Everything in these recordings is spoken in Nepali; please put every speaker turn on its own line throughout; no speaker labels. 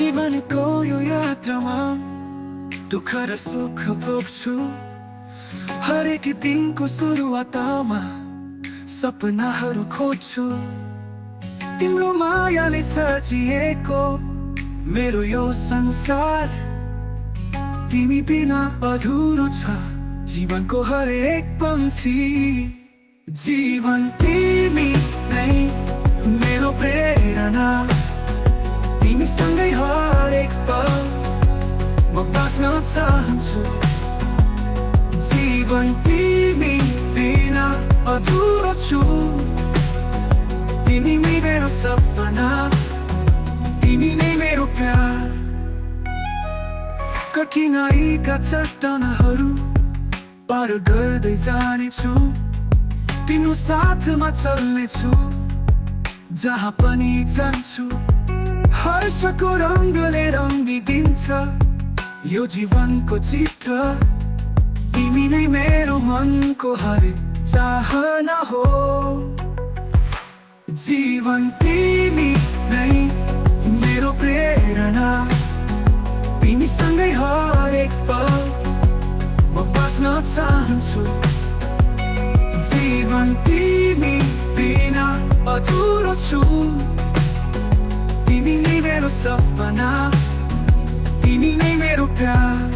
जीवनको यो यात्रामा दुःख र सुख भोग्छु। हरेक दिनको सुरुवातमा सपनाहरू खोज्छु। तिम्रो मायाले सजिएको मेरो यो संसार, तिमी बिना अधुरो छ जीवनको हरेक पंक्षी। जीवन तिमी नै मेरो प्रेरणा, तिमीसँगै हरेक पल म बाँच्न चाहन्छु। जीवन तिमी बिना अधुरो छु, तिमी नै मेरो सपना, तिमी नै मेरो प्यार। कठिनाइका चट्टानहरू पार गर्दै जानेछु, तिम्रो साथमा चल्नेछु जहाँ पनि जान्छु। हर्षको रङ्गले रङ्गिदिन्छ यो जीवनको चित्र, तिमी नै मेरो मनको हरेक चाहना हो। जीवन तिमी नै मेरो प्रेरणा, तिमीसँगै हरेक पल म बाँच्न चाहन्छु। जीवन तिमी बिना अधुरो छु, तिमी नै मेरो सपना, तिमी नै मेरो प्यार।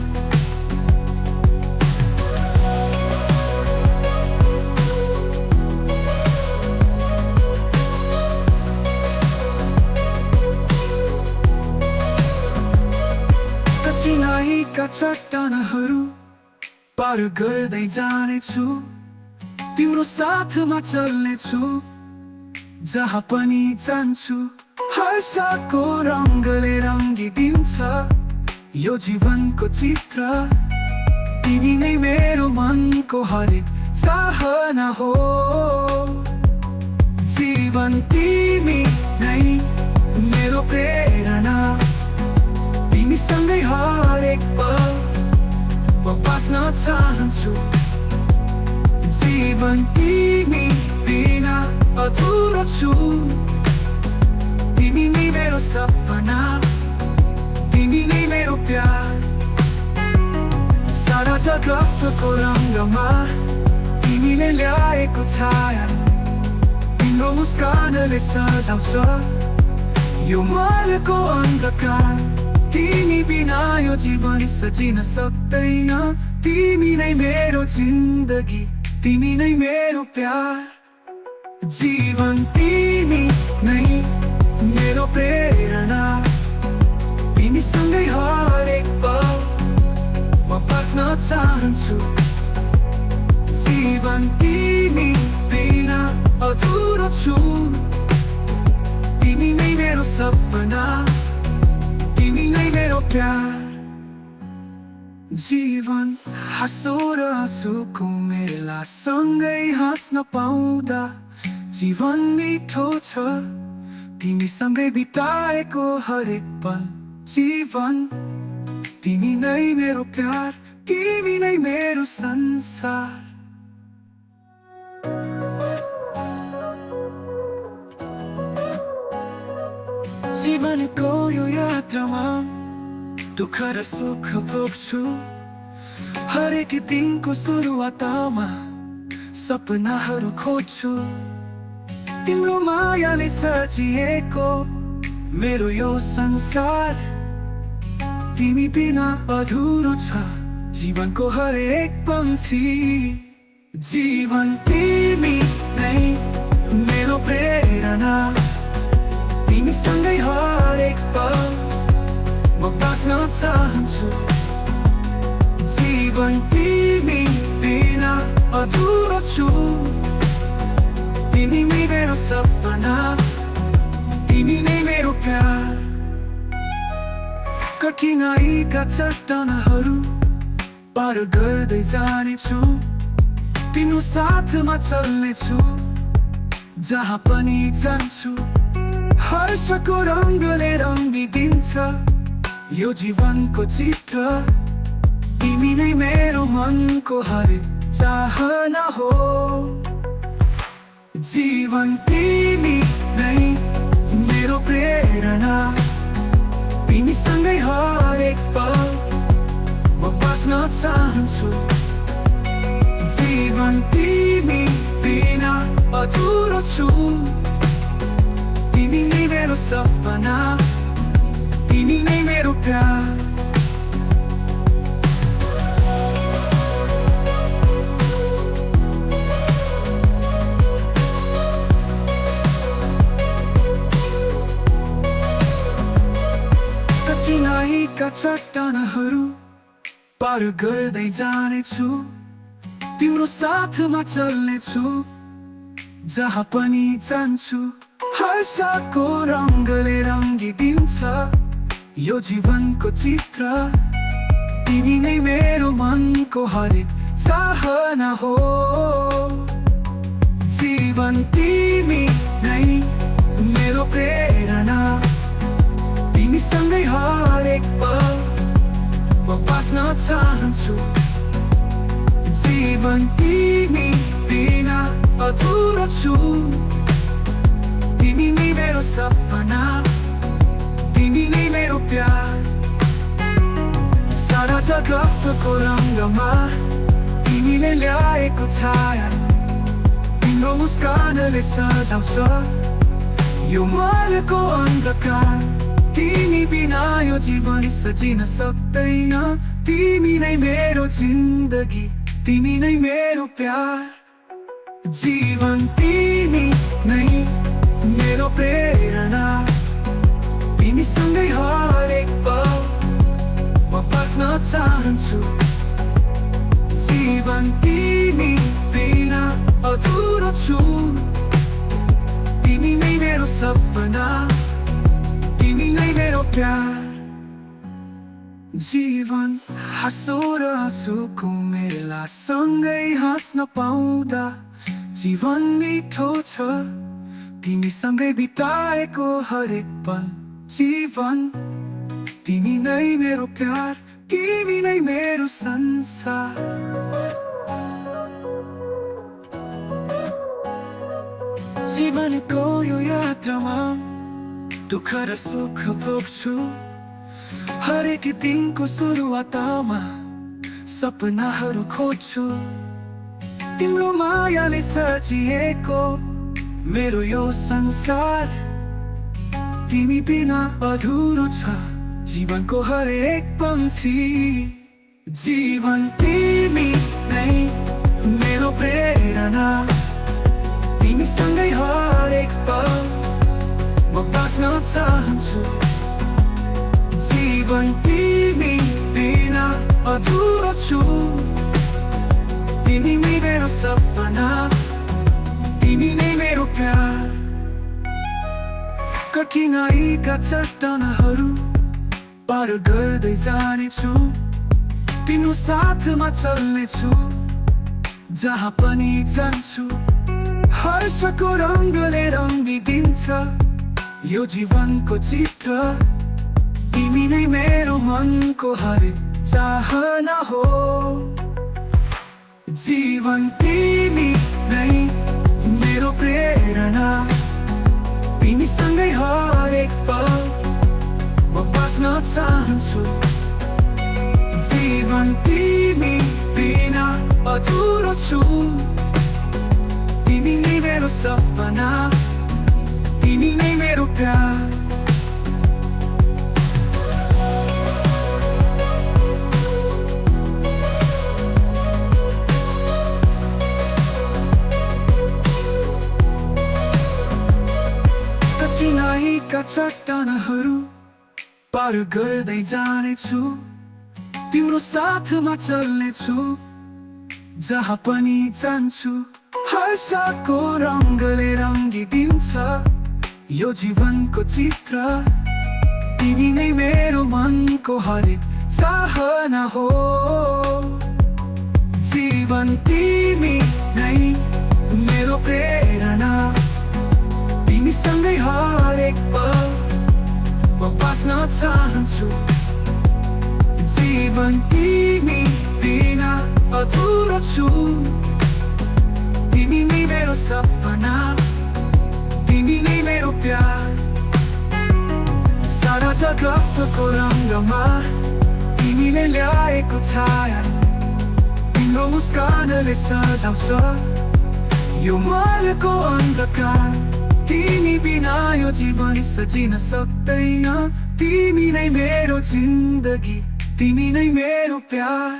कठिनाइका चट्टानहरू पार गर्दै जानेछु, तिम्रो साथमा चल्नेछु जहाँ पनि जान्छु। हर्षको रङ्गले रङ्गिदिन्छ यो जीवनको चित्र, तिमी नै मेरो मनको हरेक चाहना हो। जीवन तिमी नै मेरो प्रेरणा, तिमीसँगै हरेक पल म बाँच्न चाहन्छु। जीवन तिमी बिना अधुरो छु, तिमी नै मेरो सपना, तिमी नै मेरो प्यार। सारा जगतको रङ्गमा तिमीले ल्याएको छाया, तिम्रो मुस्कानले सजाउँछ यो मनको अन्धकार। तिमी बिना यो जीवन सजिन सक्दैन, तिमी नै मेरो जिन्दगी, तिमी नै मेरो प्यार। जीवन तिमी नै मेरो प्रेरणा, तिमीसँगै हरेक पल म बाँच्न चाहन्छु। जीवन तिमी बिना अधुरो छु, तिमी नै मेरो सपना, तिमी नै मेरो प्यार। जीवन हाँसो र आँसुको मेलासँगै हाँस्न पाउँदा जीवन मिठो छ, तिमीसँगै बिताएको हरेक पल। जीवन तिमी नै मेरो प्यार, तिमी नै मेरो संसार। जीवनको यो यात्रामा दुःख र सुख भोग्छु। हरेक दिनको सुरुवातमा सपनाहरू खोज्छु। तिम्रो मायाले सजिएको मेरो यो संसार, तिमी बिना अधुरो छ जीवनको हरेक पंक्षी। जीवन तिमी नै मेरो प्रेरणा, तिमीसँगै हरेक पल म बाँच्न चाहन्छु। जीवन तिमी बिना अधुरो छु, तिमी नै मेरो सपना, तिमी नै मेरो प्यार। कठिनाइका चट्टानहरू पार गर्दै जानेछु, तिम्रो साथमा चल्नेछु जहाँ पनि जान्छु। हर्षको रङ्गले रङ्गिदिन्छ यो जीवनको चित्र, तिमी नै मेरो मनको हरेक चाहना हो। जीवन तिमी नै मेरो प्रेरणा, तिमी सँगै हरेक पल म बाँच्न चाहन्छु। जीवन तिमी बिना अधुरो छु। तिमी नै मेरो सपना, तिमी नै मेरो प्यार। कठिनाइका चट्टानहरू पार गर्दै जानेछु। तिम्रो साथमा चल्नेछु जहाँ पनि जान्छु। हर्षको रङ्गले रङ्गिदिन्छ यो जीवनको चित्र। तिमी नै मेरो मनको हरेक चाहना हो। जीवन तिमी नै मेरो प्रेरणा। तिमी सँगै हरेक पल म बाँच्न चाहन्छु। जीवन तिमी बिना अधुरो छु। तिमी नै मेरो सपना, तिमी नै मेरो प्यार। सारा जगतको रङ्गमा तिमीले ल्याएको छाया। तिम्रो मुस्कानले सजाउँछ यो मनको अन्धकार। तिमी बिना यो जीवन सजिन सक्दैन। तिमी नै मेरो जिन्दगी, तिमी नै मेरो प्यार। जीवन तिमी नै मेरो प्रेरणा। तिमी सँगै हरेक पल म बाँच्न चाहन्छु। जीवन तिमी बिना अधुरो छु। तिमी नै मेरो सपना, तिमी नै मेरो प्यार। जीवन हाँसो र आँसुको मेला सँगै हाँस्न पाउँदा जीवन मिठो छ। तिमी सँगै बिताएको हरेक पल। जीवन तिमी नै मेरो प्यार, तिमी नै मेरो संसार। जीवनको यो यात्रामा दुःख र सुख भोग्छु। हरेक दिनको सुरुवातमा सपनाहरू खोज्छु। तिम्रो मायाले सजिएको मेरो यो संसार। तिमी बिना अधुरो छ जीवनको हरेक पंक्षी। जीवन तिमी नै मेरो प्रेरणा। तिमी सँगै हरेक पल म बाँच्न चाहन्छु। जीवन तिमी बिना अधुरो छु। तिमी नै मेरो सपना, तिमी नै मेरो प्यार। कठिनाइका चट्टानहरू पार गर्दै जानेछु। तिम्रो साथमा चल्नेछु जहाँ पनि जान्छु। हर्षको रङ्गले रङ्गिदिन्छ यो जीवनको चित्र। तिमी नै मेरो मनको हरेक चाहना हो। जीवन तिमी नै मेरो प्रेरणा। तिमी सँगै हरेक पल म बाँच्न चाहन्छु। जीवन तिमी बिना अधुरो छु। तिमी नै मेरो सपना, तिमी नै मेरो प्यार। कठिनाइका चट्टानहरू पार गर्दै जानेछु। तिम्रो साथमा चल्नेछु जहाँ पनि जान्छु। हर्षको रङ्गले रङ्गिदिन्छ यो जीवनको चित्र। तिमी नै मेरो मनको हरेक चाहना हो। जीवन तिमी नै मेरो प्रेरणा। तिमी सँगै हरेक पल म बाँच्न चाहन्छु। जीवन तिमी बिना अधुरो छु। तिमी नै मेरो सपना, तिमी नै मेरो प्यार। सारा आज गफको रङ्गमा तिमीले ल्याएको छाया तिम्रो मुस्कानले सजाउँछ यो मनको अन्धकार तिमी बिना यो जीवन सजिन सक्दैन तिमी नै मेरो जिन्दगी तिमी नै मेरो प्यार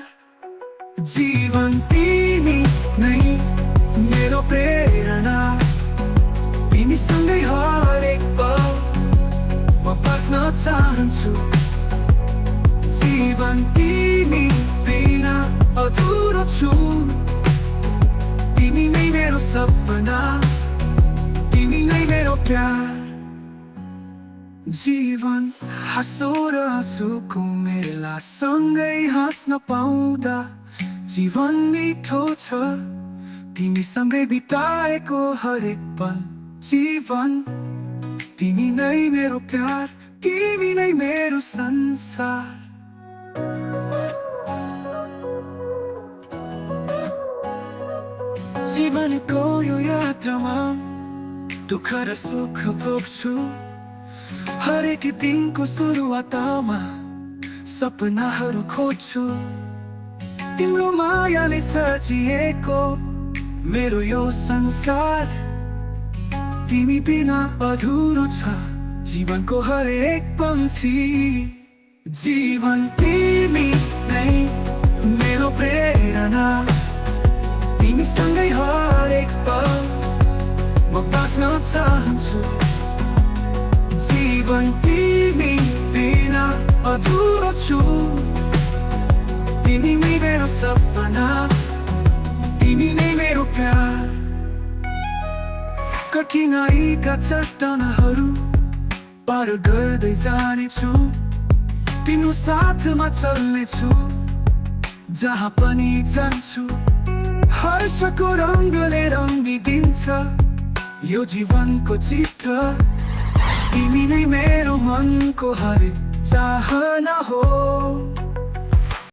जीवन तिमी नै मेरो प्रेरणा तिमीसँगै हरेक पल म बाँच्न चाहन्छु जीवन तिमी बिना अधुरो छु तिमी नै मेरो सपना तिमी नै मेरो प्यार जीवन हाँसो र आँसुको मेला सँगै हाँस्न पाउँदा जीवन मिठो छ तिमीसँगै बिताएको हरेक पल जीवन तिमी नै मेरो प्यार तिमी नै मेरो संसार जीवनको यो यात्रामा दुःख र सुख भोग्छु हरेक दिनको सुरुवातमा सपनाहरू खोज्छु तिम्रो मायाले सजिएको मेरो यो संसार तिमी बिना अधुरो छ जीवनको हरेक पंक्षी जीवन तिमी नै मेरो प्रेरणा तिमीसँगै हरेक पल म बाँच्न चाहन्छु जीवन तिमी बिना अधुरो छु तिमी नै मेरो सपना तिमी नै मेरो प्यार कठिनाइका चट्टानहरू पार गर्दै जानेछु तिम्रो साथमा चल्नेछु जहाँ पनि जान्छु हर्षको रङ्गले रङ्गिदिन्छ यो जीवनको चित्र तिमी नै मेरो मनको हरेक चाहना हो